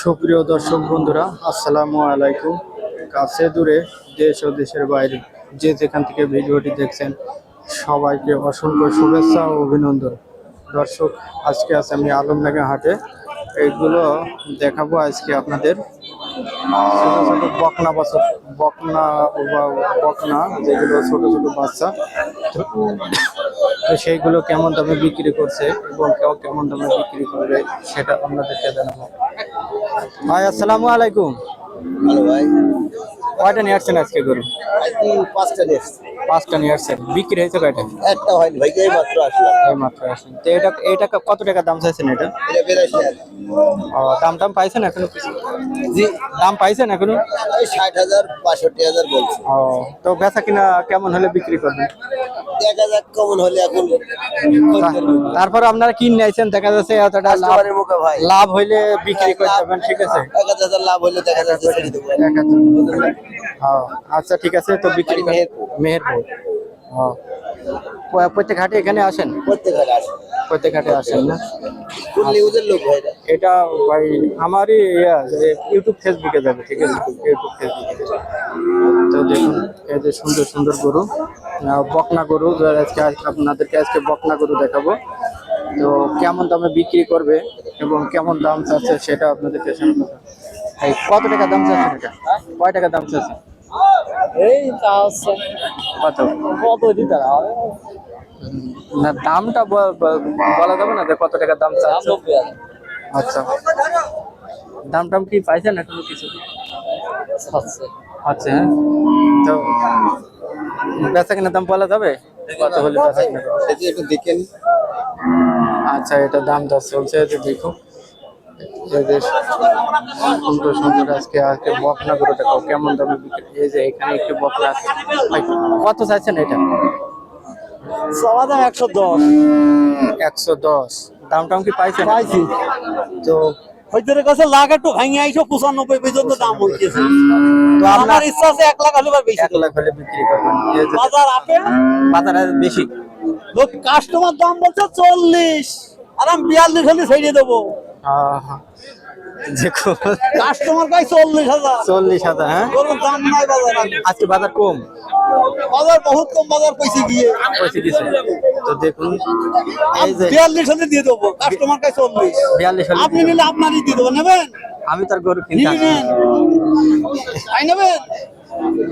সুপ্রিয় দর্শক বন্ধুরা, আসসালামু আলাইকুম। কাছে দূরে, দেশ ও দেশের বাইরে যে যেখান থেকে ভিডিওটি দেখছেন, সবাইকে অসংখ্য শুভেচ্ছা ও অভিনন্দন। দর্শক, আজকে আছে আমি আলমডাঙ্গা হাটে। এইগুলো দেখাবো আজকে আপনাদের। ছোট ছোট বকনা বাচ্চা, বকনা বা বকনা যেগুলো ছোট ছোট বাচ্চা, তো সেইগুলো কেমন দামে বিক্রি করছে এবং কেউ কেমন দামে বিক্রি করবে সেটা আপনাদেরকে জানাবো। ভাই আসসালামু আলাইকুম। হ্যালো ভাই। কয়টা নিয়ে আসছেন আজকে গরু? আজকে পাঁচটা দেখছি, পাঁচটা নিয়ে আসছেন। বিক্রি হয়েছে কয়টা? একটা হয়নি ভাই, এই মাত্র আসলাম। এই মাত্র আসছেন। তো এটা এটা কত টাকা দাম চাইছেন এটা? এটা 82,000। ও, দাম পাইছেন এখনো কিছু? জি, দাম পাইছেন এখনো? ওই 60,000 62,000 বলছে। ও, তো বেচা কিনা কেমন হলে বিক্রি করবেন? দেখা যাক কেমন হলে এখন। তারপর আপনারা কিনে আইছেন, দেখা যাচ্ছে এতটা লাভ, কাস্টমারের মুখে ভাই লাভ হইলে বিক্রি করতে পারবেন, ঠিক আছে? 1,000 লাভ হলে দেখা যাচ্ছে ছেড়ে দেবো। আচ্ছা ঠিক আছে, তো বিক্রি বাড়ি মেহেরপুর। ও, প্রত্যেক হাটে এখানে আসেন? প্রত্যেকবার আসে। প্রত্যেক হাটে আসেন না? কোন নিউজের লোক ভাই এটা? এটা ভাই আমারই ইউটিউব ফেসবুকে যাবে, ঠিক আছে? ইউটিউব ফেসবুকে। তো দেখুন, এই যে সুন্দর সুন্দর গরু, বকনা গরু। আজকে আপনাদেরকে আজকে বকনা গরু দেখাবো। তো কেমন দামে বিক্রি করবে এবং কেমন দাম চাচ্ছে সেটা আপনাদেরকে জানাবো। এই কত টাকা দাম চাচ্ছেন এটা? কয় টাকা দাম চাচ্ছেন? এই তা হচ্ছে কত? কত দিতে হবে? না, দামটা বলা যাবে না যে কত টাকা দাম চাচ্ছে? আচ্ছা, দাম টাম কি পাইছেন এখনো কিছু? আচ্ছা, হ্যাঁ। তো বেচা কেনার দাম বলা যাবে কত হলে বেচা কেনা করবে? একটু দেখেন। আচ্ছা, এটা দাম দর চলছে, যে দেখুন এই যে সুন্দর সুন্দর আজকে আজকে বকনা করে দেখাও কেমন দামে বিক্রি। এই যে এখানে একটু বকনা আছে। ভাই, কত চাইছেন এটা? সবার দাম 110। 110। দাম টাম কি পাইছেন? পাইছি। তো হইতের কাছে লাখ একটু ভাঙিয়ে আইসো 95 পর্যন্ত দাম হইতেছে। তো আমার ইচ্ছা আছে 1 লাখ হলে বেশি। 1 লাখ হলে বিক্রি করবেন। এই যে বাজার আপে বাজারে বেশি লোক কাস্টমার দাম বলছে 40, আর আমি 42 হলে ছেড়ে দেবো। দেখুন, কাস্টমার কাছে 40,000। 40,000। হ্যাঁ, কোনো দাম নাই বাজার। আজকে বাজার কম, বাজার বহুত কম, বাজার পয়সা গিয়ে পৌঁছে গেছে। তো দেখুন, এই যে 42 হলে দিয়ে দেবো, কাস্টমার কাছে 40। 42 হলে আপনি নিলে আপনারই দিয়ে দেবো, নেবেন? আমি তার গরু কিনতে আসি। নিবেন? তাই নেবেন?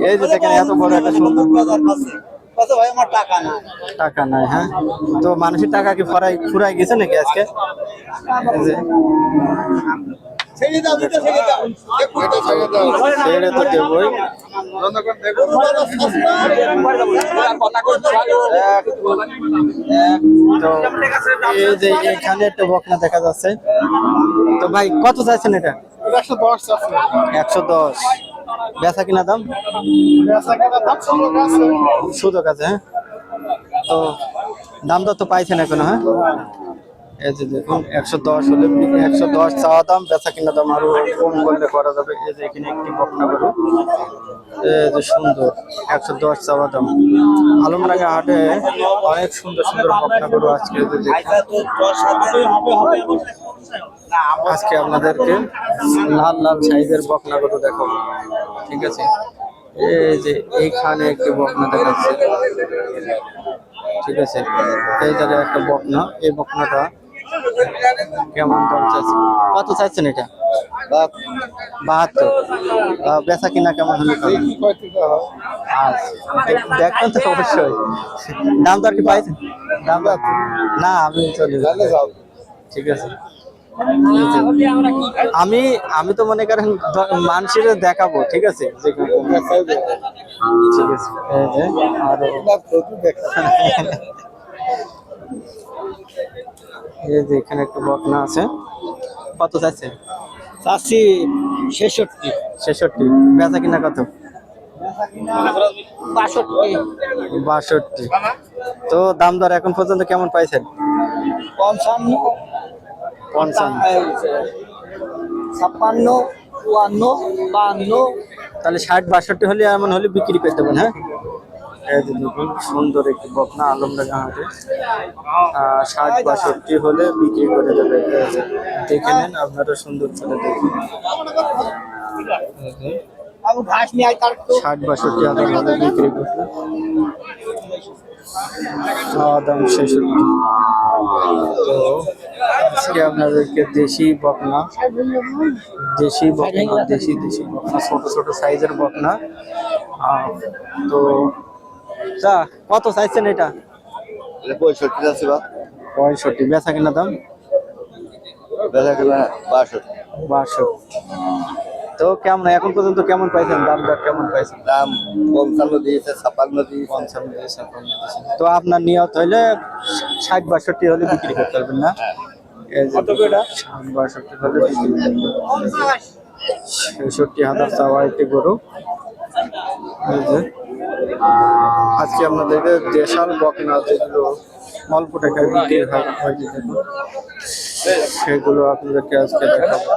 এই যে দেখেন এত বড় একটা সুন্দর বাজার আছে। কত ভাই, আমার টাকা নাই। টাকা নাই। হ্যাঁ, তো মানুষের টাকা কি ফুরাই গেছে নাকি আজকে? এই যে ছেড়ে দাও, দিতে ছেড়ে দাও। ছেড়ে তো দেবই। তো এই যে এখানে একটা বকনা দেখা যাচ্ছে। তো ভাই, কত চাইছেন এটা? 110। বেচা কিনা দাম সুযোগ আছে। হ্যাঁ, তো দাম দর তো পাইছেন এখনো? হ্যাঁ, এই যে দেখুন 110 হলে 110 চাওয়া দাম, বেচা কিনা দাম আরো কম করলে করা যাবে। এই যে এখানে একটি বকনা গরু, এই যে সুন্দর 110 চাওয়া দাম। আলমডাঙ্গা হাটে অনেক সুন্দর সুন্দর বকনা গরু আজকে যে দেখুন। আজকে আপনাদেরকে লাল লাল সাইজের বকনা গরু দেখাবো, ঠিক আছে? এই যে এইখানে একটি বকনা দেখাচ্ছে, ঠিক আছে? এই জায়গায় একটা বকনা, এই বকনাটা কেমন দাম চাচ্ছেন? কত চাচ্ছেন এটা? 72। বেচা কিনা কেমন হলে? দেখবেন তো অবশ্যই। দাম দর কি পাইছেন? দাম না, আমি চলে যাবো, ঠিক আছে? আমি তো মনে করেন মানুষের দেখাবো, ঠিক আছে? ঠিক আছে, এই যে আরো এই যে এখানে একটা বকনা আছে। কত চাচ্ছে? চাচ্ছি 66। 66। বেচা কিনা কত? 62। তো দাম দর এখন পর্যন্ত কেমন পাইছেন? 55, 55, 56, 54, 52। তাহলে 60 62 হলে এমন হলে বিক্রি করতে পারেন। হ্যাঁ, এই যে দেখুন সুন্দর একটি বকনা আলমডাঙ্গা হাটে 60-62 হলে বিক্রি করে দেবে। এই যে দেখে নেন আপনারা সুন্দর করে দেখুন। এই যে 60-62 হলে বিক্রি করবে। দাম 66। তো আজকে আপনাদেরকে দেশি বকনা দেশি বকনা ছোট ছোট সাইজের বকনা। তো কত চাইছেন এটা? 65 আছে বা 65। বেচা কিনা দাম বেলা কেনা 62 62। তো কেমন এখন পর্যন্ত কেমন পাইছেন? দাম দর কেমন পাইছেন? দাম 55 দিয়েছে 56 দিয়েছে 55 দিয়েছে, 56 দিয়েছে। তো আপনার নিয়ত হইলে 60-62 হলে বিক্রি করতে পারবেন না? এই যে 60-62 হলে বিক্রি করতে 66,000 চাওয়া একটি গরু। এই যে আজকে আপনাদেরকে দেশাল বকনা যেগুলো অল্প টাকায় বিক্রি হয় দেখুন, সেগুলো আপনাদেরকে আজকে দেখাবো।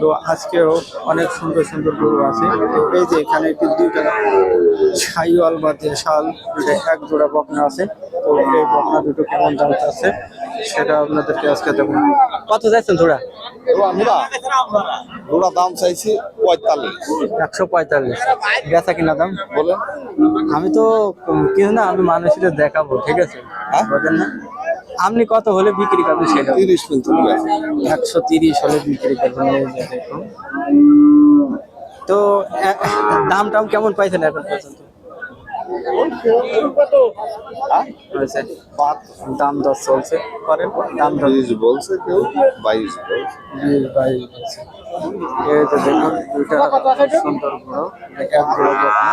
তো আজকেও অনেক সুন্দর সুন্দর গরু আছে। তো এই যে এখানে একটি দুইটা শাহিওয়াল বা দেশাল এক জোড়া বকনা আছে। তো এই বকনা দুটো কেমন দাম আছে সেটা আপনাদেরকে আজকে দেবো। কত যাচ্ছেন জোড়া? ওরা দাম চাইছি 45। 145। বেচা কিনা দাম বলেন আমি তো কিছু না, আমি মানুষদের দেখাবো, ঠিক আছে? বলেন না আপনি কত হলে বিক্রি করবেন সেটা? 30-35 130 হলে বিক্রি করবেন। এই যে দেখুন। তো দাম টাম কেমন পাইছেন এখন পর্যন্ত? হয়েছে? দাম দর চলছে করেন, দাম দর 20 বলছে কেউ 22 বলছে। 22 বলছে। এই যে দেখুন দুইটা সুন্দর বড় এক জোড়া বকনা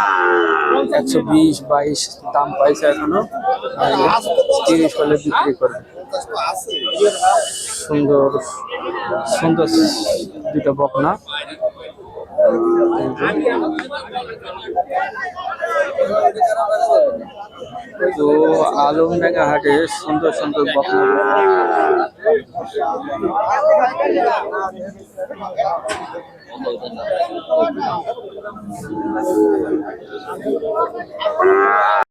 120-22 দাম পাইছে এখনো। 30 হলে বিক্রি করবে। সুন্দর সুন্দর দুটো বকনা। তো আলমডাঙ্গা হাটে সুন্দর সুন্দর বকনা।